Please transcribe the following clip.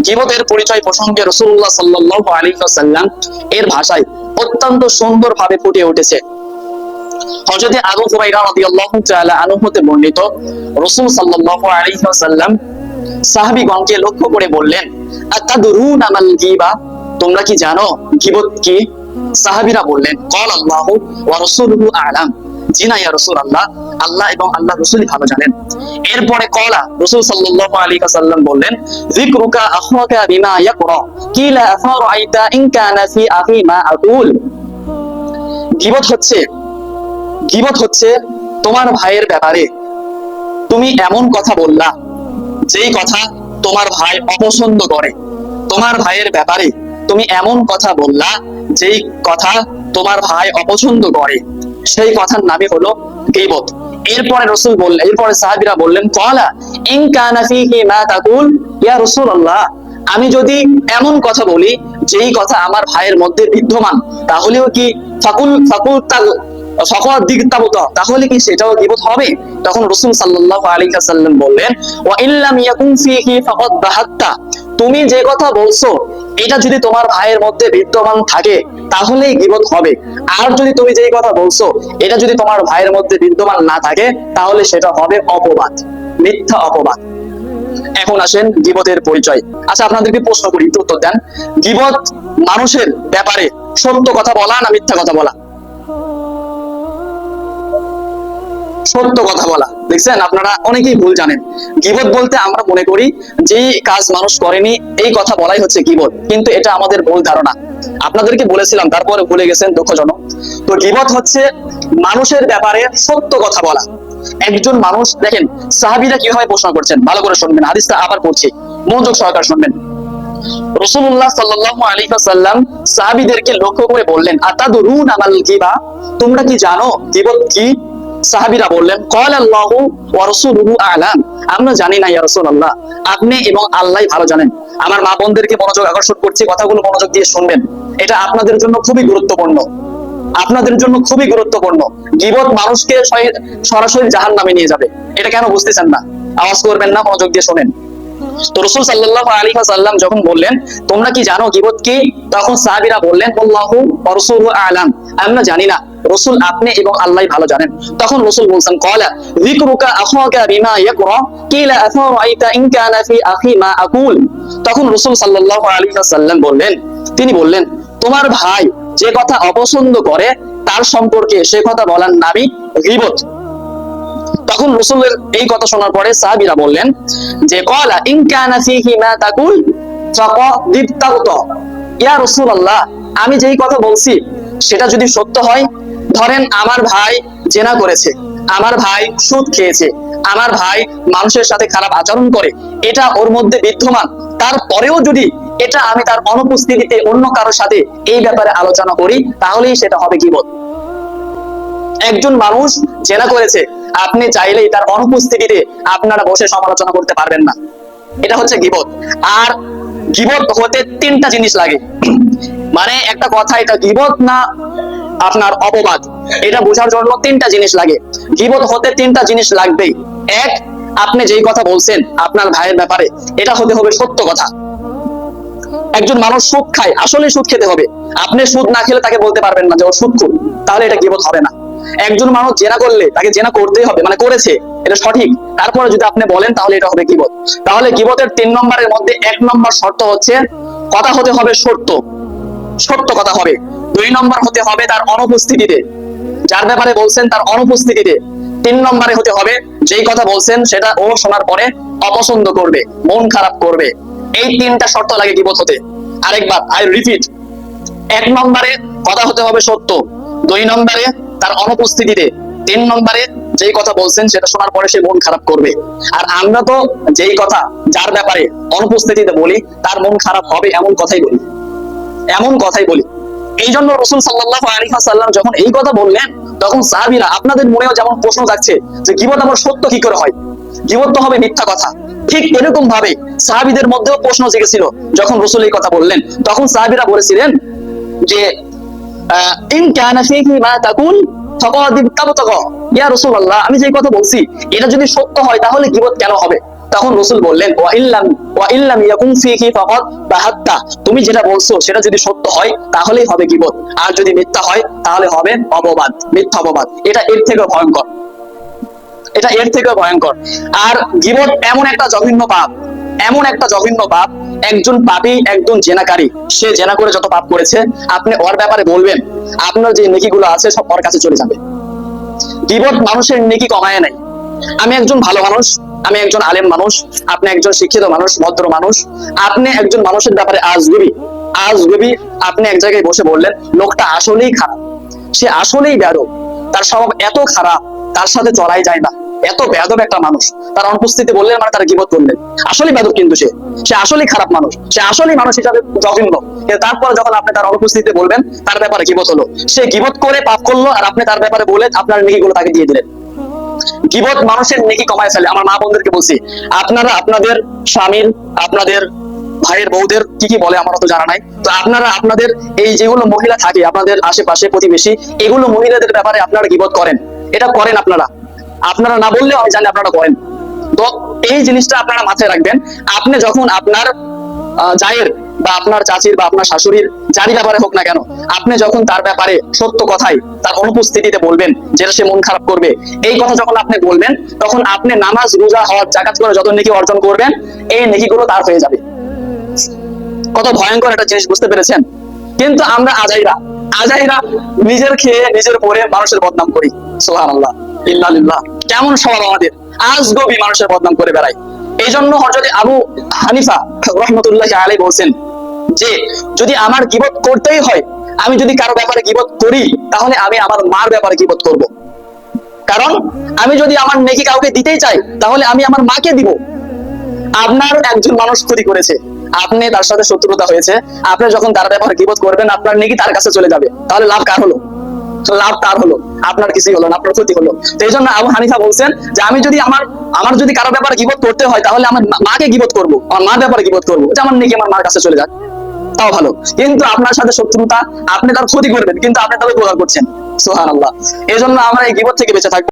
গীবতের পরিচয় প্রসঙ্গে রাসূলুল্লাহ সাল্লাল্লাহু আলাইহি ওয়াসাল্লাম এর ভাষায় অত্যন্ত সুন্দরভাবে ফুটে উঠেছে। হযরত আবু হুরায়রা রাদিয়াল্লাহু তাআলা আনহু হতে বর্ণিত, রাসূল সাল্লাল্লাহু আলাইহি ওয়াসাল্লাম সাহাবীগণকে লক্ষ্য করে বললেন, আতাদরুনা মাল গীবা, তোমরা কি জানো গীবত কি? সাহাবীরা বললেন, ক্বাল আল্লাহু ওয়া রাসূলুহু আ'লাম, জি না ইয়া রাসূলুল্লাহ, আল্লাহ এবং আল্লাহর রাসূলই ভালো জানেন। এরপরে ক্বালা, রাসূল সাল্লাল্লাহু আলাইহি ওয়াসাল্লাম বললেন, যিকরুকা আখাকা বিমা ইয়াকরা কিলা আফারাইতা ইন কানা ফি আখি মা আকুল। গীবত হচ্ছে তোমার ভাইয়ের ব্যাপারে তুমি এমন কথা বললা যেই কথা তোমার ভাই অপছন্দ করে। তোমার ভাইয়ের ব্যাপারে তুমি এমন কথা বললা যেই কথা তোমার ভাই অপছন্দ করে, সেই কথার নামই হলো গীবত। এরপরে সাহাবীরা বললেন, ক্বালা ইন কানা ফীহি মা তাকুল ইয়া রাসূলুল্লাহ, আমি যদি এমন কথা বলি যেই কথা আমার ভাইয়ের মধ্যে বিদ্যমান, তাহলেও কি তাহলে কি সেটাও গীবত হবে? তখন রাসূল সাল্লাল্লাহু আলাইহি ওয়াসাল্লাম বললেন, ওয়া ইল্লাম ইয়াকুন ফীহি ফাকাদ বাহাত্তা, তুমি যে কথা বলছো এটা যদি তোমার ভাইয়ের মধ্যে বিদ্যমান থাকে তাহলেই গীবত হবে, আর যদি তুমি যেই কথা বলছো এটা যদি তোমার ভাইয়ের মধ্যে বিদ্যমান না থাকে তাহলে সেটা হবে অপবাদ, মিথ্যা অপবাদ। এখন আসেন গীবতের পরিচয়। আচ্ছা, আপনাদেরকে প্রশ্ন করি, একটু উত্তর দেন। গীবত মানুষের ব্যাপারে সত্য কথা বলা না মিথ্যা কথা বলা? সত্য কথা বলা। দেখছেন, আপনারা অনেকেই ভুল জানেন। গীবত বলতে আমরা মনে করি যে কাজ মানুষ করেনি এই কথা বলাই হচ্ছে গীবত, কিন্তু এটা আমাদের ভুল ধারণা। আপনাদেরকে বলেছিলাম, তারপরে ভুলে গেছেন, দুঃখজনক। তো গীবত হচ্ছে মানুষের ব্যাপারে সত্য কথা বলা। একজন মানুষ, দেখেন সাহাবীরা কিভাবে প্রশ্ন করছেন, ভালো করে শুনবেন, হাদিসটা আবার পড়ছি, মনোযোগ সহকারে শুনবেন। রাসূলুল্লাহ সাল্লাল্লাহু আলাইহি ওয়াসাল্লাম সাহাবীদেরকে লক্ষ্য করে বললেন, আতাদরুনা মাল গীবা, তোমরা কি জানো গীবত কি? সাহাবীরা বললেন, ক্বাল আল্লাহু ওয়া রাসূলুহু আ'লাম, আমরা জানি না ইয়া রাসূলুল্লাহ, আপনি এবং আল্লাহই ভালো জানেন। আমার মা বোনদেরকে মনোযোগ আকর্ষণ করছি, কথাগুলো মনোযোগ দিয়ে শুনবেন, এটা আপনাদের জন্য খুবই গুরুত্বপূর্ণ, আপনাদের জন্য খুবই গুরুত্বপূর্ণ। গীবত মানুষকে সরাসরি জাহান্নামে নিয়ে যাবে, এটা কেন বুঝতেছেন না? আওয়াজ করবেন না, মনোযোগ দিয়ে শুনেন। তো রাসূল সাল্লাল্লাহু আলাইহি ওয়াসাল্লাম যখন বললেন, তোমরা কি জানো গীবত কি? তখন সাহাবীরা বললেন, আল্লাহু ওয়া রাসূলুহু আ'লাম, আমরা জানি না, রাসূল আপনি এবং আল্লাহই ভালো জানেন। তখন রাসূল বলেন, ক্বালা যিকরুকা আখাকা বিমা ইয়াকরা কিলা আফারাইতা ইন কানা ফি আখি মা আকুল। তখন রাসূল সাল্লাল্লাহু আলাইহি ওয়াসাল্লাম তিনি বললেন, তোমার ভাই যে কথা অপছন্দ করে তার সম্পর্কে সে কথা বলার নামই গীবত। তখন রাসূলের এই কথা শোনার পরে সাহাবীরা বললেন যে, ক্বালা ইন কানা ফীহি মা তাকুল ফাকাদিবতাগতা, ইয়া রাসূলুল্লাহ, আমি যেই কথা বলছি সেটা যদি সত্য হয়, ধরেন আমার ভাই জেনা করেছে, আমার ভাই সুদ খেয়েছে, আমার ভাই মানুষের সাথে খারাপ আচরণ করে, এটা ওর মধ্যে বিদ্যমান, তারপরেও যদি এটা আমি তার অনুপস্থিতিতে অন্য কারোর সাথে এই ব্যাপারে আলোচনা করি, তাহলেই সেটা হবে গীবত। একজন মানুষ জেনা করেছে, আপনি চাইলেই তার অনুপস্থিতিতে আপনারা বসে সমালোচনা করতে পারবেন না, এটা হচ্ছে গীবত। আর গীবত হতে তিনটা জিনিস লাগে, মানে একটা কথা এটা গীবত না আপনার অপবাদ, এটা বোঝার জন্য তিনটা জিনিস লাগে। গীবত হতে তিনটা জিনিস লাগবেই। এক, আপনি যেই কথা বলছেন আপনার ভাইয়ের ব্যাপারে, এটা হতে হবে সত্য কথা। একজন মানুষ সুদ খায়, আসলে সুদ খেতে হবে, আপনি সুদ না খেলে তাকে বলতে পারবেন না যে ও সুদখোর, তাহলে এটা গীবত হবে না। একজন মানুষ জেনা করলে তাকে জেনা করতেই হবে, মানে করেছে, এটা সঠিক, তারপরে যদি আপনি বলেন তাহলে এটা হবে গীবত। তাহলে গীবতের 3 নম্বরের মধ্যে 1 নম্বর শর্ত হচ্ছে কথা হতে হবে সত্য কথা হবে। 2 নম্বর হতে হবে তার অনুপস্থিতিতে, যার ব্যাপারে বলছেন তার অনুপস্থিতিতে। 3 নম্বরে হতে হবে যেই কথা বলছেন সেটা ও শোনার পরে অপছন্দ করবে, মন খারাপ করবে। এই 3টা শর্ত লাগে গীবত হতে। আরেকবার আই রিপিট, 1 নম্বরে কথা হতে হবে সত্য, 2 নম্বরে তার অনুপস্থিতিতে, 3 নম্বরে যেই কথা বলছেন সেটা শোনার পরে সে মন খারাপ করবে। আর আমরা তো যেই কথা যার ব্যাপারে অনুপস্থিতিতে বলি তার মন খারাপ হবে এমন কথাই বলি। এই জন্য রাসূল সাল্লাল্লাহু আলাইহি ওয়াসাল্লাম যখন এই কথা বললেন, তখন সাহাবীরা, আপনাদের মনেও যেমন প্রশ্ন যাচ্ছে যে গীবত আবার সত্য কি করে হয়, গীবত তো হবে মিথ্যা কথা, ঠিক এরকম ভাবে সাহাবীদের মধ্যেও প্রশ্ন জেগেছিল। যখন রাসূল এই কথা বললেন, তখন সাহাবীরা বলেছিলেন যে, ইন কানা ফীহি মা তাকুল ফাকাদিবতাগতা, ইয়া রাসূলুল্লাহ, আমি যে কথা বলছি এটা যদি সত্য হয় তাহলে গীবত কেন হবে? তখন রাসূল বললেন, ওয়া ইল্লাম ইয়াকুন ফীহি ফাকাদ বাহাত্তা, তুমি যেটা বলছো সেটা যদি সত্য হয় তাহলেই হবে গীবত, আর যদি মিথ্যা হয় তাহলে হবে অপবাদ, মিথ্যা অপবাদ। এটা এর থেকেও ভয়ঙ্কর, এটা এর থেকেও ভয়ঙ্কর। আর গীবত এমন একটা জঘন্য পাপ, এমন একটা জঘন্য পাপ, একজন পাপী, একজন জেনাকারী, সে জেনা করে যত পাপ করেছে, আপনি ওর ব্যাপারে বলবেন, আপনার যে নেকিগুলো আছে সব ওর কাছে চলে যাবে। গীবত মানুষের নেকি কমায় নাই। আমি একজন ভালো মানুষ, আমি একজন আলেম মানুষ, আপনি একজন শিক্ষিত মানুষ, ভদ্র মানুষ, আপনি একজন মানুষের ব্যাপারে আজগুবি আপনি এক জায়গায় বসে বললেন লোকটা আসলেই খারাপ, সে আসলেই বেয়াদব, তার স্বভাব এত খারাপ, তার সাথে চলাই যায় না, এত বেয়াদব একটা মানুষ, তার অনুপস্থিতি বললেন মানে তার গীবত করলেন। আসলেই বেয়াদব, কিন্তু সে আসলেই খারাপ মানুষ, সে আসলেই মানুষ হিসাবে জঘন্য, কিন্তু তারপরে যখন আপনি তার অনুপস্থিতিতে বলবেন তার ব্যাপারে গীবত হলো, সে গীবত করে পাপ করলো, আর আপনি তার ব্যাপারে বলে আপনার নেকিগুলো তাকে দিয়ে দিলেন। গীবত মানুষের নেকি কমায় ফেলে। আমার মা বোনদেরকে বলছি, আপনারা আপনাদের স্বামীর, আপনাদের ভাইয়ের বউদের কি কি বলে আমার তো জানা নাই, তো আপনারা আপনাদের এই যেগুলো মহিলা থাকে আপনাদের আশেপাশে প্রতিবেশী, এগুলো মহিলাদের ব্যাপারে আপনারা গীবত করেন, এটা করেন আপনারা, আপনারা না বললেও আমি জানি আপনারা করেন। তো এই জিনিসটা আপনারা মাথায় রাখবেন। আপনি যখন আপনার জায়ের বা আপনার চাচির বা আপনার শাশুড়ির, যারই ব্যাপারে হোক না কেন, আপনি যখন তার ব্যাপারে সত্য কথাই তার অনুপস্থিতিতে বলবেন, যেটা সে মন খারাপ করবে, এই কথা যখন আপনি বলবেন, তখন আপনি নামাজ, রোজা, হজ, যাকাত করে যত নেকি অর্জন করবেন, এই নেকিগুলো তার হয়ে যাবে। কত ভয়ঙ্কর একটা জিনিস, বুঝতে পেরেছেন? কিন্তু আমরা আজাইরা নিজের খেয়ে নিজের পরে মানুষের বদনাম করি। সুবহানাল্লাহ, ইন্না লিল্লাহ। কেমন স্বভাব আমাদের, আজগবি মানুষের বদনাম করে বেড়াই। এই জন্য হযরত আবু হানিফা রাহমাতুল্লাহি আলাইহি বলছেন যে যদি আমার গীবত করতেই হয়, আমি যদি কারো ব্যাপারে গীবত করি, তাহলে আমি আমার মার ব্যাপারে গীবত করব। কারণ আমি যদি আমার নেকি কাউকে দিতেই চাই, তাহলে আমি আমার মাকে দিব। আপনার একজন মানুষ ক্ষতি করেছে, আপনি তার সাথে শত্রুতা হয়েছে, আপনি যখন তার ব্যাপারে গীবত করবেন, আপনার নেকি তার কাছে চলে যাবে, তাহলে লাভ কার হলো? লাভ তার হলো, আপনার কিছুই হলো না, আপনার ক্ষতি হলো। তো এই জন্য আবু হানিফা বলছেন যে আমি যদি আমার যদি কারো ব্যাপারে গীবত করতে হয়, তাহলে আমার মাকে গীবত করবো, আমার মার ব্যাপারে গীবত করবো, যে আমার নেকি আমার মার কাছে চলে যাক, তাও ভালো। কিন্তু আপনার সাথে শত্রুতা, আপনি তার ক্ষতি করবেন, কিন্তু আপনি তাকে উপকার করছেন। সুবহানাল্লাহ। এই জন্য আমরা এই গীবত থেকে বেঁচে থাকবো।